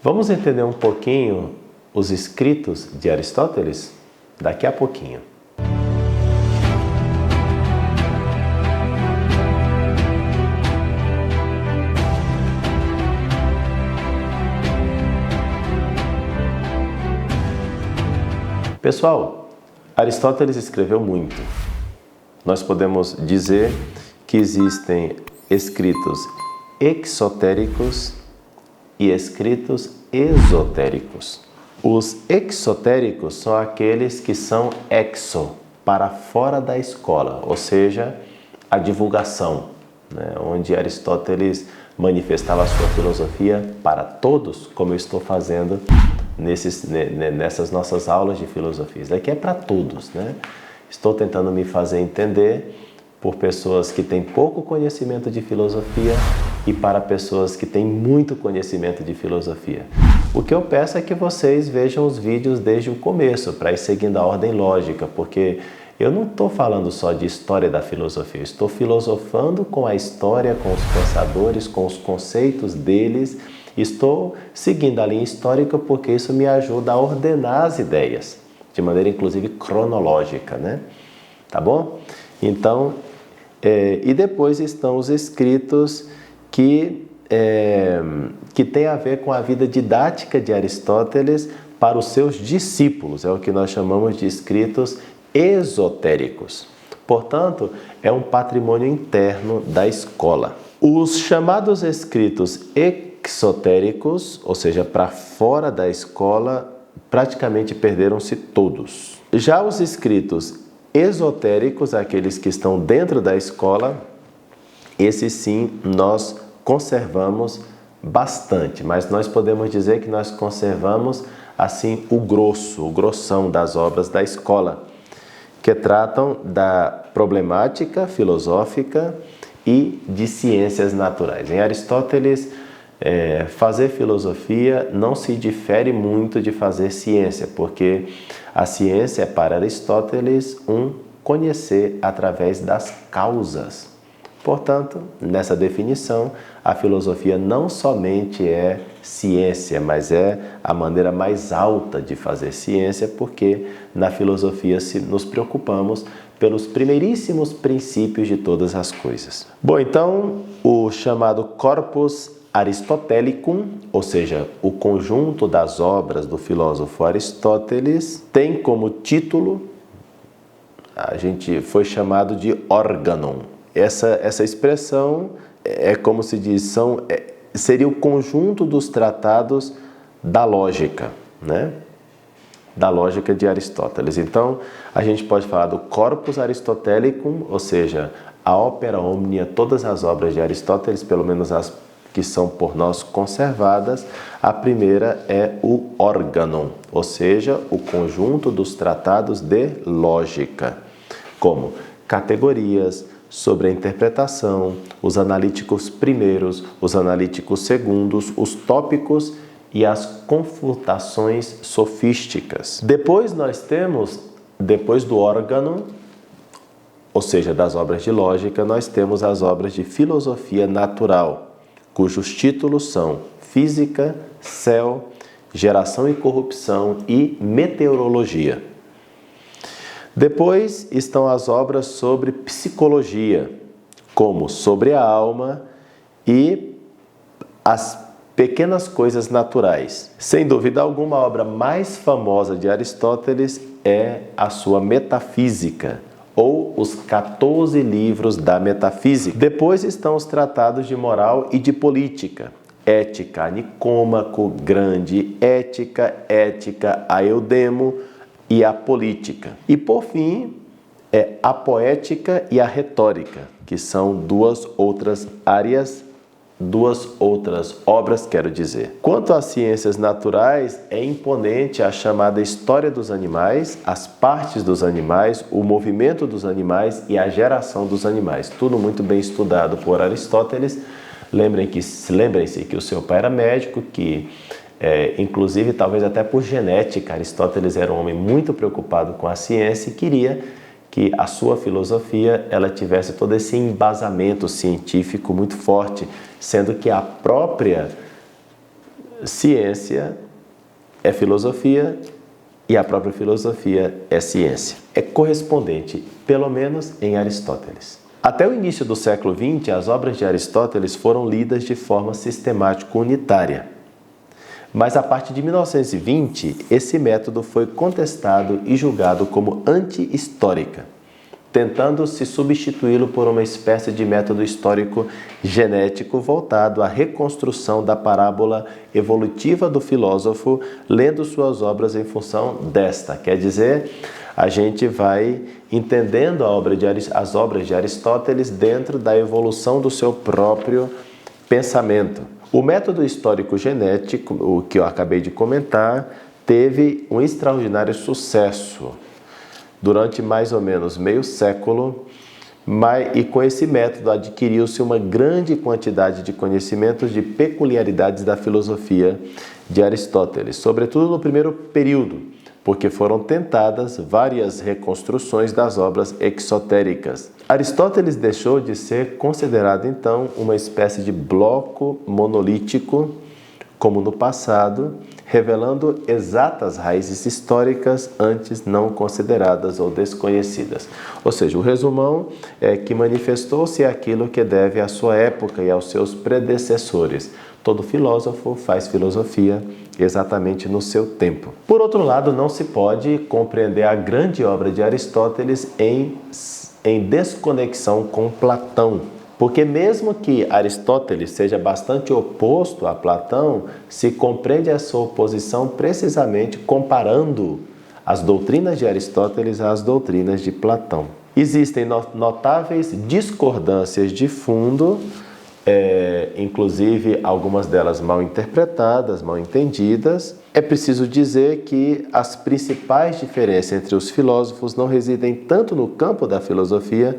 Vamos entender um pouquinho os escritos de Aristóteles? Daqui a pouquinho. Pessoal, Aristóteles escreveu muito. Nós podemos dizer que existem escritos exotéricos e escritos esotéricos. Os exotéricos são aqueles que são exo, para fora da escola, ou seja, a divulgação, né? Onde Aristóteles manifestava a sua filosofia para todos, como eu estou fazendo nessas nossas aulas de filosofia. Isso daqui é para todos, né? Estou tentando me fazer entender por pessoas que têm pouco conhecimento de filosofia e para pessoas que têm muito conhecimento de filosofia. O que eu peço é que vocês vejam os vídeos desde o começo, para ir seguindo a ordem lógica, porque eu não estou falando só de história da filosofia, eu estou filosofando com a história, com os pensadores, com os conceitos deles. Estou seguindo a linha histórica porque isso me ajuda a ordenar as ideias, de maneira inclusive cronológica, né? Tá bom? Então, e depois estão os escritos que tem a ver com a vida didática de Aristóteles para os seus discípulos. É o que nós chamamos de escritos esotéricos. Portanto, é um patrimônio interno da escola. Os chamados escritos exotéricos, ou seja, para fora da escola, praticamente perderam-se todos. Já os escritos esotéricos, aqueles que estão dentro da escola, esses sim nós conservamos bastante, mas nós podemos dizer que nós conservamos assim o grossão das obras da escola, que tratam da problemática filosófica e de ciências naturais. Em Aristóteles, fazer filosofia não se difere muito de fazer ciência, porque a ciência é para Aristóteles um conhecer através das causas. Portanto, nessa definição, a filosofia não somente é ciência, mas é a maneira mais alta de fazer ciência, porque na filosofia nos preocupamos pelos primeiríssimos princípios de todas as coisas. Bom, então, o chamado Corpus Aristotelicum, ou seja, o conjunto das obras do filósofo Aristóteles, tem como título, foi chamado de Organon. Essa expressão é como se diz, seria o conjunto dos tratados da lógica, né? Da lógica de Aristóteles. Então, a gente pode falar do Corpus Aristotelicum, ou seja, a Opera Omnia, todas as obras de Aristóteles, pelo menos as que são por nós conservadas. A primeira é o Organon, ou seja, o conjunto dos tratados de lógica, como categorias, sobre a interpretação, os analíticos primeiros, os analíticos segundos, os tópicos e as confutações sofísticas. Depois nós temos, depois do Organon, ou seja, das obras de lógica, nós temos as obras de filosofia natural, cujos títulos são Física, Céu, Geração e Corrupção e Meteorologia. Depois estão as obras sobre psicologia, como Sobre a Alma e As Pequenas Coisas Naturais. Sem dúvida alguma, a obra mais famosa de Aristóteles é a sua Metafísica, ou os 14 livros da Metafísica. Depois estão os tratados de moral e de política, Ética a Nicômaco, Grande Ética, Ética a Eudemo e a Política. E por fim, a Poética e a Retórica, que são duas outras obras, quero dizer. Quanto às ciências naturais, é imponente a chamada História dos Animais, as partes dos animais, o movimento dos animais e a geração dos animais. Tudo muito bem estudado por Aristóteles. Lembrem-se que o seu pai era médico, que inclusive talvez até por genética, Aristóteles era um homem muito preocupado com a ciência e queria que a sua filosofia ela tivesse todo esse embasamento científico muito forte, sendo que a própria ciência é filosofia e a própria filosofia é ciência. É correspondente, pelo menos em Aristóteles. Até o início do século XX, as obras de Aristóteles foram lidas de forma sistemática unitária. Mas a partir de 1920, esse método foi contestado e julgado como anti-histórica, tentando se substituí-lo por uma espécie de método histórico genético voltado à reconstrução da parábola evolutiva do filósofo, lendo suas obras em função desta. Quer dizer, a gente vai entendendo as obras de Aristóteles dentro da evolução do seu próprio pensamento. O método histórico genético, o que eu acabei de comentar, teve um extraordinário sucesso durante mais ou menos meio século, e com esse método adquiriu-se uma grande quantidade de conhecimentos de peculiaridades da filosofia de Aristóteles, sobretudo no primeiro período, porque foram tentadas várias reconstruções das obras exotéricas. Aristóteles deixou de ser considerado, então, uma espécie de bloco monolítico, como no passado, revelando exatas raízes históricas antes não consideradas ou desconhecidas. Ou seja, o resumão é que manifestou-se aquilo que deve à sua época e aos seus predecessores. Todo filósofo faz filosofia exatamente no seu tempo. Por outro lado, não se pode compreender a grande obra de Aristóteles em desconexão com Platão. Porque mesmo que Aristóteles seja bastante oposto a Platão, se compreende a sua oposição precisamente comparando as doutrinas de Aristóteles às doutrinas de Platão. Existem notáveis discordâncias de fundo, inclusive algumas delas mal interpretadas, mal entendidas. É preciso dizer que as principais diferenças entre os filósofos não residem tanto no campo da filosofia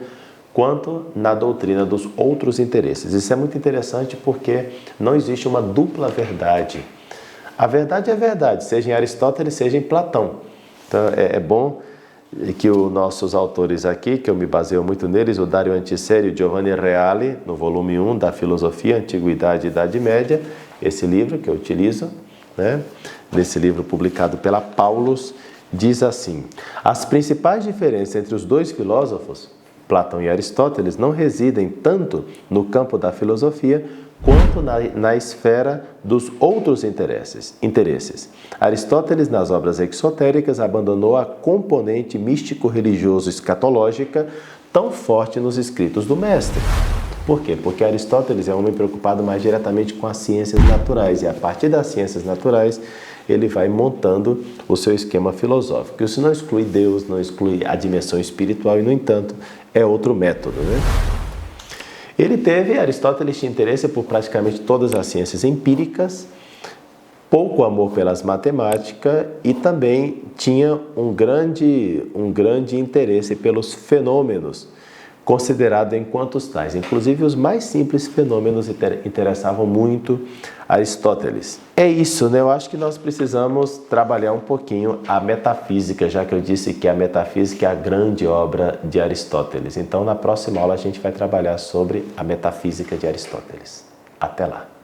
quanto na doutrina dos outros interesses. Isso é muito interessante porque não existe uma dupla verdade. A verdade é verdade, seja em Aristóteles, seja em Platão. Então é bom que os nossos autores aqui, que eu me baseio muito neles, o Dario Antiseri e o Giovanni Reale, no volume 1 da Filosofia, Antiguidade e Idade Média, esse livro que eu utilizo, nesse livro publicado pela Paulus, diz assim: as principais diferenças entre os dois filósofos, Platão e Aristóteles, não residem tanto no campo da filosofia quanto na esfera dos outros interesses. Aristóteles, nas obras exotéricas, abandonou a componente místico-religioso escatológica tão forte nos escritos do mestre. Por quê? Porque Aristóteles é um homem preocupado mais diretamente com as ciências naturais, e a partir das ciências naturais ele vai montando o seu esquema filosófico. Isso não exclui Deus, não exclui a dimensão espiritual, e, no entanto, é outro método, Aristóteles tinha interesse por praticamente todas as ciências empíricas, pouco amor pelas matemáticas, e também tinha um grande interesse pelos fenômenos, considerado enquanto tais. Inclusive, os mais simples fenômenos interessavam muito Aristóteles. É isso, Eu acho que nós precisamos trabalhar um pouquinho a metafísica, já que eu disse que a metafísica é a grande obra de Aristóteles. Então, na próxima aula, a gente vai trabalhar sobre a metafísica de Aristóteles. Até lá!